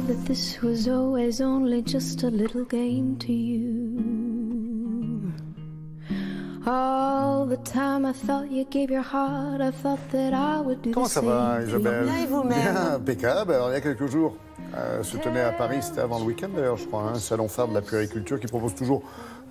that this was always only just a little game to you. All the time I thought you gave your heart, I thought that I would do the same. Comment ça va, Isabelle? Bien, et vous-même? Bien, impeccable. Alors, il y a quelques jours, se tenait à Paris, c'était avant le week-end d'ailleurs, je crois, un salon phare de la puériculture qui propose toujours,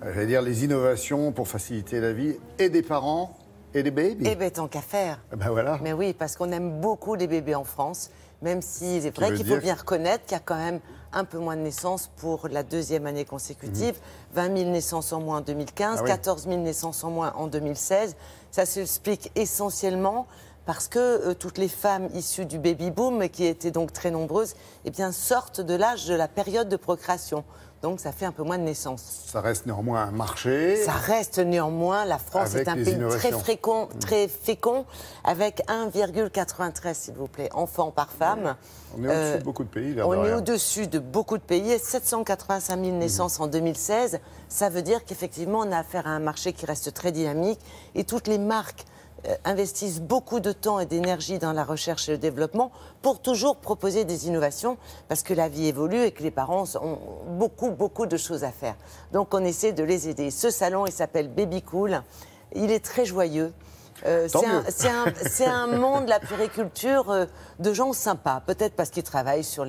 j'allais dire, les innovations pour faciliter la vie et des parents et des bébés. Eh bien, tant qu'à faire. Ben voilà. Mais oui, parce qu'on aime beaucoup les bébés en France, même si c'est vrai qu'il faut bien reconnaître qu'il y a quand même un peu moins de naissances pour la deuxième année consécutive. 20 000 naissances en moins en 2015, 14 000 naissances en moins en 2016. Ça s'explique essentiellement parce que toutes les femmes issues du baby-boom, qui étaient donc très nombreuses, eh bien, sortent de l'âge de la période de procréation. Donc ça fait un peu moins de naissances. Ça reste néanmoins un marché. Ça reste néanmoins, la France est un pays très fécond, avec 1,93, s'il vous plaît, enfants par femme. On est au-dessus de beaucoup de pays. On est au-dessus de beaucoup de pays. 785 000 naissances en 2016. Ça veut dire qu'effectivement, on a affaire à un marché qui reste très dynamique. Et toutes les marques investissent beaucoup de temps et d'énergie dans la recherche et le développement pour toujours proposer des innovations parce que la vie évolue et que les parents ont beaucoup de choses à faire. Donc on essaie de les aider. Ce salon, il s'appelle Baby Cool. Il est très joyeux. C'est un monde, la puériculture, de gens sympas, peut-être parce qu'ils travaillent sur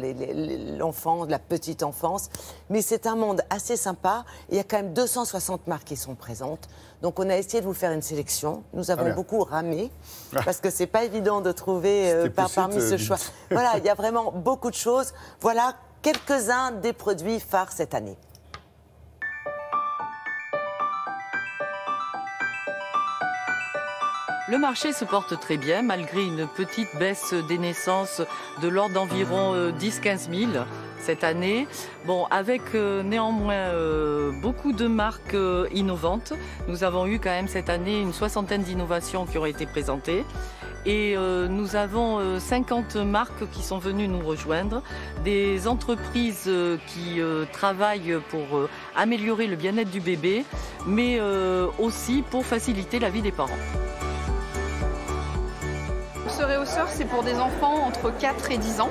l'enfant, la petite enfance, mais c'est un monde assez sympa. Il y a quand même 260 marques qui sont présentes, donc on a essayé de vous faire une sélection. Nous avons beaucoup ramé, parce que c'est pas évident de trouver parmi ce choix. Voilà, il y a vraiment beaucoup de choses. Voilà quelques-uns des produits phares cette année. Le marché se porte très bien, malgré une petite baisse des naissances de l'ordre d'environ 10-15 000 cette année. Bon, avec néanmoins beaucoup de marques innovantes. Nous avons eu quand même cette année une soixantaine d'innovations qui ont été présentées. Et nous avons 50 marques qui sont venues nous rejoindre, des entreprises qui travaillent pour améliorer le bien-être du bébé, mais aussi pour faciliter la vie des parents. Ce réhausseur, c'est pour des enfants entre 4 et 10 ans.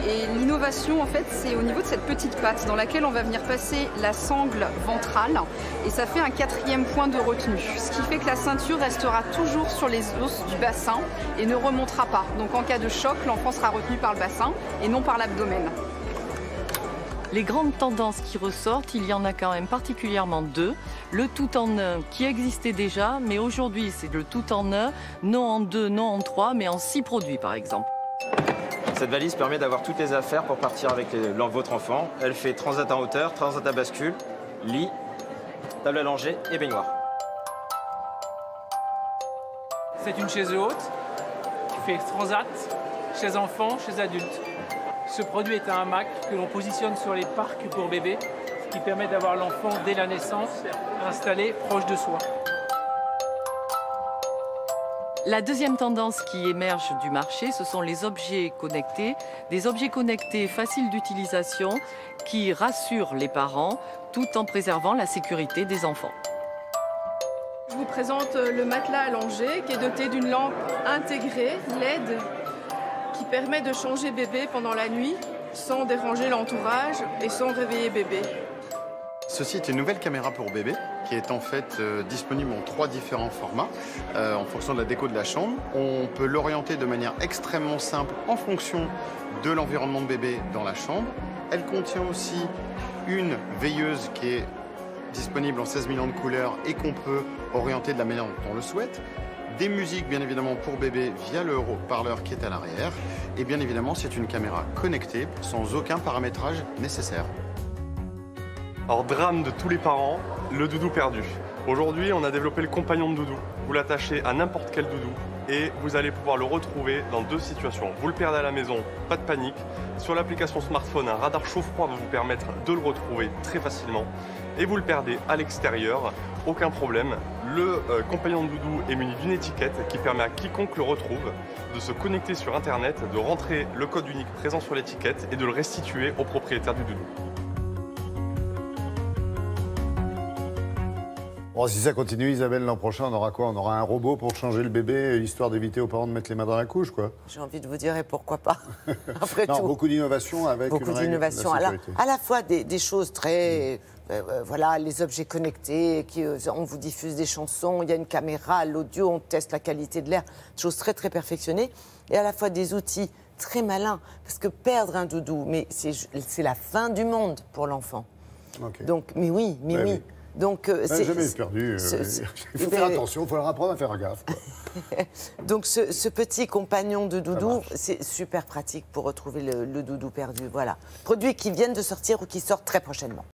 Et l'innovation, en fait, c'est au niveau de cette petite patte dans laquelle on va venir passer la sangle ventrale. Et ça fait un 4e point de retenue. Ce qui fait que la ceinture restera toujours sur les os du bassin et ne remontera pas. Donc en cas de choc, l'enfant sera retenu par le bassin et non par l'abdomen. Les grandes tendances qui ressortent, il y en a quand même particulièrement deux. Le tout en un qui existait déjà, mais aujourd'hui c'est le tout en un, non en deux, non en trois, mais en 6 produits par exemple. Cette valise permet d'avoir toutes les affaires pour partir avec votre enfant. Elle fait transat en hauteur, transat à bascule, lit, table allongée et baignoire. C'est une chaise haute qui fait transat, chaise enfant, chaise adulte. Ce produit est un hamac que l'on positionne sur les parcs pour bébés, ce qui permet d'avoir l'enfant dès la naissance installé proche de soi. La deuxième tendance qui émerge du marché, ce sont les objets connectés. Des objets connectés faciles d'utilisation qui rassurent les parents tout en préservant la sécurité des enfants. Je vous présente le matelas allongé qui est doté d'une lampe intégrée LED qui permet de changer bébé pendant la nuit sans déranger l'entourage et sans réveiller bébé. Ceci est une nouvelle caméra pour bébé qui est en fait disponible en 3 différents formats en fonction de la déco de la chambre. On peut l'orienter de manière extrêmement simple en fonction de l'environnement de bébé dans la chambre. Elle contient aussi une veilleuse qui est disponible en 16 millions de couleurs et qu'on peut orienter de la manière dont on le souhaite. Des musiques bien évidemment pour bébé via le haut-parleur qui est à l'arrière. Et bien évidemment c'est une caméra connectée sans aucun paramétrage nécessaire. Alors drame de tous les parents, le doudou perdu. Aujourd'hui on a développé le compagnon de doudou. Vous l'attachez à n'importe quel doudou et vous allez pouvoir le retrouver dans 2 situations. Vous le perdez à la maison, pas de panique. Sur l'application smartphone, un radar chaud-froid va vous permettre de le retrouver très facilement. Et vous le perdez à l'extérieur, aucun problème. Le compagnon de doudou est muni d'une étiquette qui permet à quiconque le retrouve de se connecter sur internet, de rentrer le code unique présent sur l'étiquette et de le restituer au propriétaire du doudou. Bon, si ça continue, Isabelle, l'an prochain, on aura quoi? On aura un robot pour changer le bébé, histoire d'éviter aux parents de mettre les mains dans la couche, quoi. J'ai envie de vous dire, et pourquoi pas? Après Non, tout. beaucoup d'innovations avec Beaucoup une règle de d'innovations. sécurité. À la fois des choses très... voilà, les objets connectés, on vous diffuse des chansons, il y a une caméra, l'audio, on teste la qualité de l'air, des choses très très perfectionnées. Et à la fois des outils très malins, parce que perdre un doudou, mais c'est la fin du monde pour l'enfant. Okay. Donc, mais oui. Donc, c'est jamais perdu. Il faut faire attention, il faut leur apprendre à faire gaffe. Donc ce petit compagnon de doudou, c'est super pratique pour retrouver le doudou perdu. Voilà. Produits qui viennent de sortir ou qui sortent très prochainement.